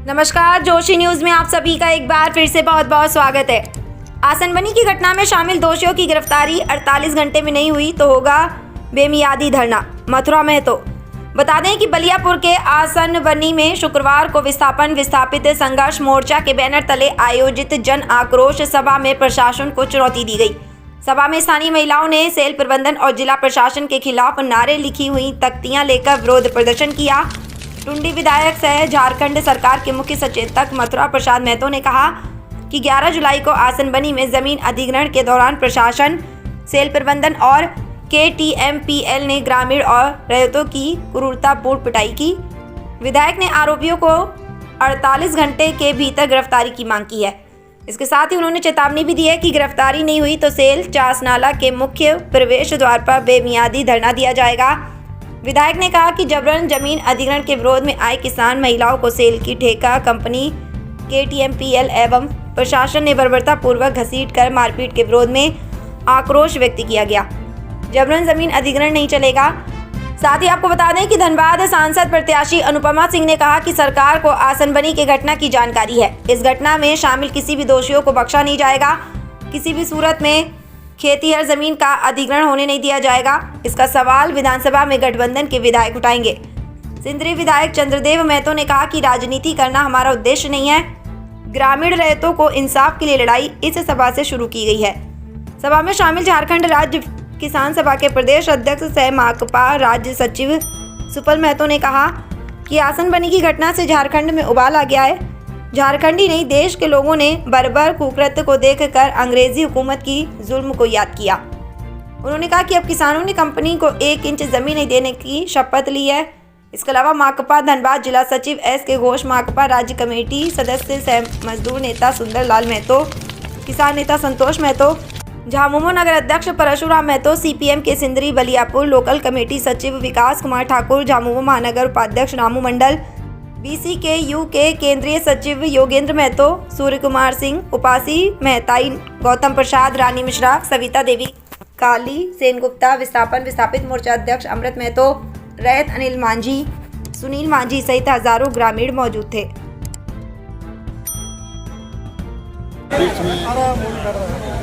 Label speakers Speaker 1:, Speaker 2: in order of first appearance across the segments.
Speaker 1: नमस्कार, जोशी न्यूज में आप सभी का एक बार फिर से बहुत बहुत स्वागत है। आसनबनी की घटना में शामिल दोषियों की गिरफ्तारी 48 घंटे में नहीं हुई तो होगा बेमियादी धरना। मथुरा महतो। बता दें कि बलियापुर के आसनबनी में शुक्रवार को विस्थापित संघर्ष मोर्चा के बैनर तले आयोजित जन आक्रोश सभा में प्रशासन को चुनौती दी गई। सभा में स्थानीय महिलाओं ने सेल प्रबंधन और जिला प्रशासन के खिलाफ नारे लिखी हुई तख्तियां लेकर विरोध प्रदर्शन किया। टुंडी विधायक सह झारखंड सरकार के मुख्य सचेतक मथुरा प्रसाद महतो ने कहा कि 11 जुलाई को आसनबनी में जमीन अधिग्रहण के दौरान प्रशासन, सेल प्रबंधन और KTMPL ने ग्रामीण और रैयतों की क्रूरतापूर्ण पिटाई की। विधायक ने आरोपियों को 48 घंटे के भीतर गिरफ्तारी की मांग की है। इसके साथ ही उन्होंने चेतावनी भी दी है कि गिरफ्तारी नहीं हुई तो सेल चासनाला के मुख्य प्रवेश द्वार पर बेमियादी धरना दिया जाएगा। विधायक ने कहा कि जबरन जमीन अधिग्रहण के विरोध में आए किसान महिलाओं को सेल की ठेका कंपनी KTMPL एवं प्रशासन ने बर्बरतापूर्वक घसीटकर मारपीट के विरोध में आक्रोश व्यक्त किया गया। जबरन जमीन अधिग्रहण नहीं चलेगा। साथ ही आपको बता दें कि धनबाद सांसद प्रत्याशी अनुपमा सिंह ने कहा कि सरकार को आसनबनी की घटना की जानकारी है। इस घटना में शामिल किसी भी दोषियों को बख्शा नहीं जाएगा। किसी भी सूरत में खेतीहर जमीन का अधिग्रहण होने नहीं दिया जाएगा। इसका सवाल विधानसभा में गठबंधन के विधायक उठाएंगे। सिंदरी विधायक चंद्रदेव महतो ने कहा कि राजनीति करना हमारा उद्देश्य नहीं है। ग्रामीण रैयतों को इंसाफ के लिए लड़ाई इस सभा से शुरू की गई है। सभा में शामिल झारखंड राज्य किसान सभा के प्रदेश अध्यक्ष सह माकपा राज्य सचिव सुपल महतो ने कहा कि आसनबनी की घटना से झारखंड में उबाल आ गया है। झारखंड ही नहीं, देश के लोगों ने बर्बर कुकृत्य को देखकर अंग्रेजी हुकूमत की जुल्म को याद किया। उन्होंने कहा कि अब किसानों ने कंपनी को 1 इंच जमीन नहीं देने की शपथ ली है। इसके अलावा माकपा धनबाद जिला सचिव SK घोष, माकपा राज्य कमेटी सदस्य सह मजदूर नेता सुंदर लाल महतो, किसान नेता संतोष महतो, झामुमो नगर अध्यक्ष परशुराम महतो, CPM के सिंदरी बलियापुर लोकल कमेटी सचिव विकास कुमार ठाकुर, झामुमो महानगर उपाध्यक्ष रामू मंडल, BCKU के केंद्रीय सचिव योगेंद्र महतो, सूर्य कुमार सिंह, उपासी महताई, गौतम प्रसाद, रानी मिश्रा, सविता देवी, काली सेन गुप्ता, विस्थापित मोर्चा अध्यक्ष अमृत महतो, रैयत अनिल मांझी, सुनील मांझी सहित हजारों ग्रामीण मौजूद थे।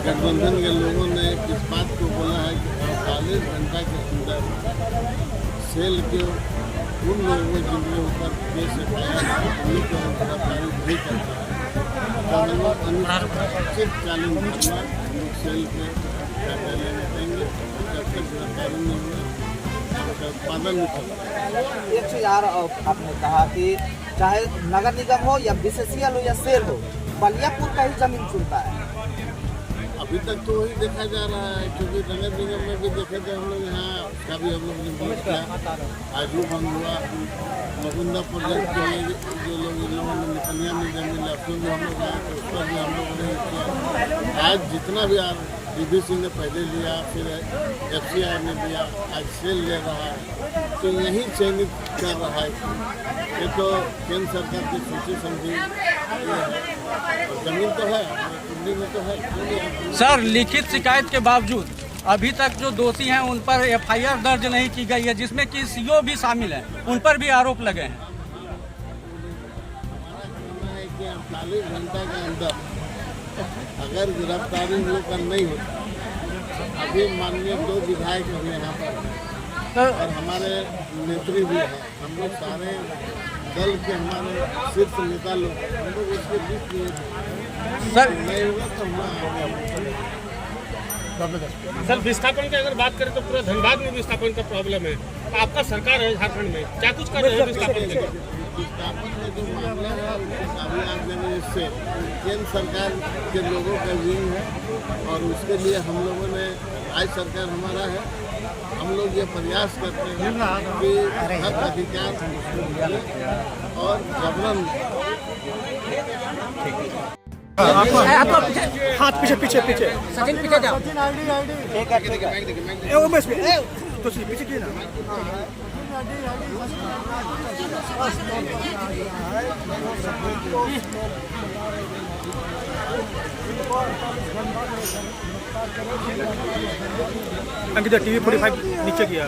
Speaker 2: गठबंधन के लोगों ने इस बात को बोला है कि 48 घंटा के अंदर सेल के उन लोगों जिनके ऊपर केस उन्हीं को गिरफ्तारी नहीं करता है। हम लोग अनुचित कानून में सेल के कार्यालय में देंगे जब तक गिरफ्तारी नहीं हुई उत्पादन नहीं चलता।
Speaker 3: एक चीज यार आपने कहा कि चाहे नगर निगम हो या BCCL हो या सेल हो, बलियापुर का ही जमीन चुनता है।
Speaker 2: अभी तक तो वही देखा जा रहा है, क्योंकि नगर निगम में भी देखे थे हम लोग यहाँ का भी हम लोग ने विरोध किया। आजू बंद हुआ मुकुंदा प्रोजेक्ट के लिए जो लोग इन लोगों ने निकलिया में जमीन लफ्टों में हम लोग आए तो उस पर भी हम लोगों ने किया। आज जितना भी DBC ने पहले लिया, फिर FCI ने लिया, आज सेल ले रहा है, तो यही चयनित कर रहा है। ये तो केंद्र सरकार की सोची समझी जमीन तो है, दिल्ली में तो है।
Speaker 4: सर, लिखित शिकायत के बावजूद अभी तक जो दोषी हैं उन पर FIR दर्ज नहीं की गई है, जिसमें कि CO भी शामिल है, उन पर भी आरोप लगे हैं।
Speaker 2: हमारा कहना है कि 48 घंटा के अंदर अगर गिरफ्तारी हम लोग का नहीं होता, अभी माननीय 2 विधायक हम यहाँ पर और हमारे नेत्री भी हैं, हम लोग सारे दल के हमारे शीर्ष नेता लोग, हम लोग इसके बीच में
Speaker 4: सर
Speaker 2: नहीं होगा तो
Speaker 5: सर, विस्थापन की अगर बात करें तो पूरा धनबाद में विस्थापन का प्रॉब्लम है। आपका सरकार है झारखंड में, क्या कुछ कर रहे हैं विस्थापन के लिए?
Speaker 2: विस्थापन में जो मामला है अभी आज मैंने इससे केंद्र सरकार के लोगों का विंग है और उसके लिए हम लोगों ने, आज सरकार हमारा है, हम लोग ये प्रयास करते हैं कि हक अधिकार और जबरन
Speaker 6: हाथ पीछे पीछे पीछे
Speaker 4: सचिन पीछे जाओ।
Speaker 6: पीछे की ना अंकिता TV 45 नीचे किया।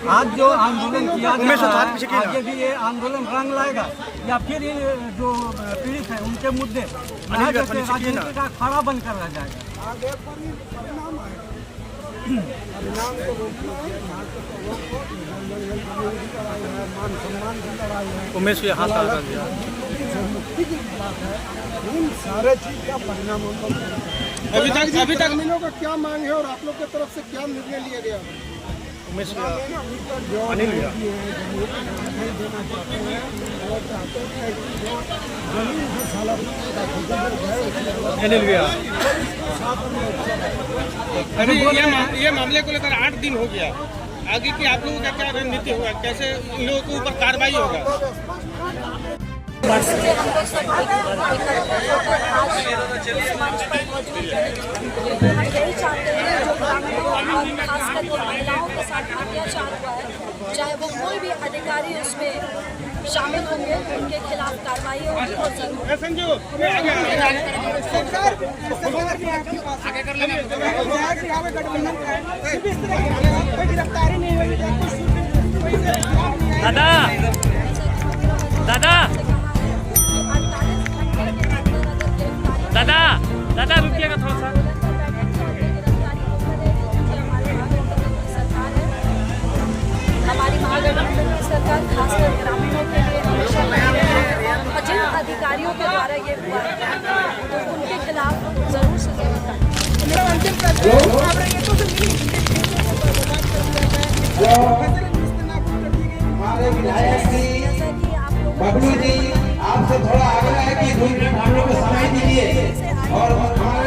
Speaker 4: आज जो आंदोलन किया जा
Speaker 6: उमेश,
Speaker 4: रहा
Speaker 6: हाथ पीछे
Speaker 4: है,
Speaker 6: कीजिए ना।
Speaker 4: आगे भी ये आंदोलन रंग लाएगा या फिर ये जो पीड़ित है उनके मुद्दे
Speaker 6: अनिल भैया, पीछे कीजिए ना।
Speaker 4: राजनीति का खड़ा बनकर रह जाएगा।
Speaker 6: उमेश ये हाथ लगा दिया।
Speaker 7: सारे चीज का परिणाम हम लोग
Speaker 5: अभी तक
Speaker 7: ग्रामीणों का क्या मांग है और आप लोग की तरफ से क्या निर्णय लिया गया?
Speaker 6: उमेश अनिल भैया अनिल भैया
Speaker 5: अभी ये मामले को लेकर 8 दिन हो गया। आगे की आप लोगों का क्या रणनीति होगा, कैसे इन लोगों के ऊपर कार्रवाई होगा?
Speaker 8: इसलिए हम लोग सब आज इस मंच पर मौजूद हैं। हम यही चाहते हैं जो ग्रामीणों और खास करके महिलाओं के साथ अत्याचार हुआ है, चाहे वो कोई भी अधिकारी उसमें शामिल होंगे, उनके खिलाफ कार्रवाई होगी और जरूर
Speaker 5: संजू
Speaker 8: दादा रुकिएगा थोड़ा सा। हमारी महागठबंधन की सरकार खासकर ग्रामीणों के लिए हमेशा लगी है और जिन अधिकारियों के द्वारा ये हुआ तो उनके खिलाफ जरूर सजा
Speaker 9: हमारे विधायक जी बबलू जी आपसे थोड़ा आग्रह है कि 2 मिनट हम लोग को समय दीजिए और हमारे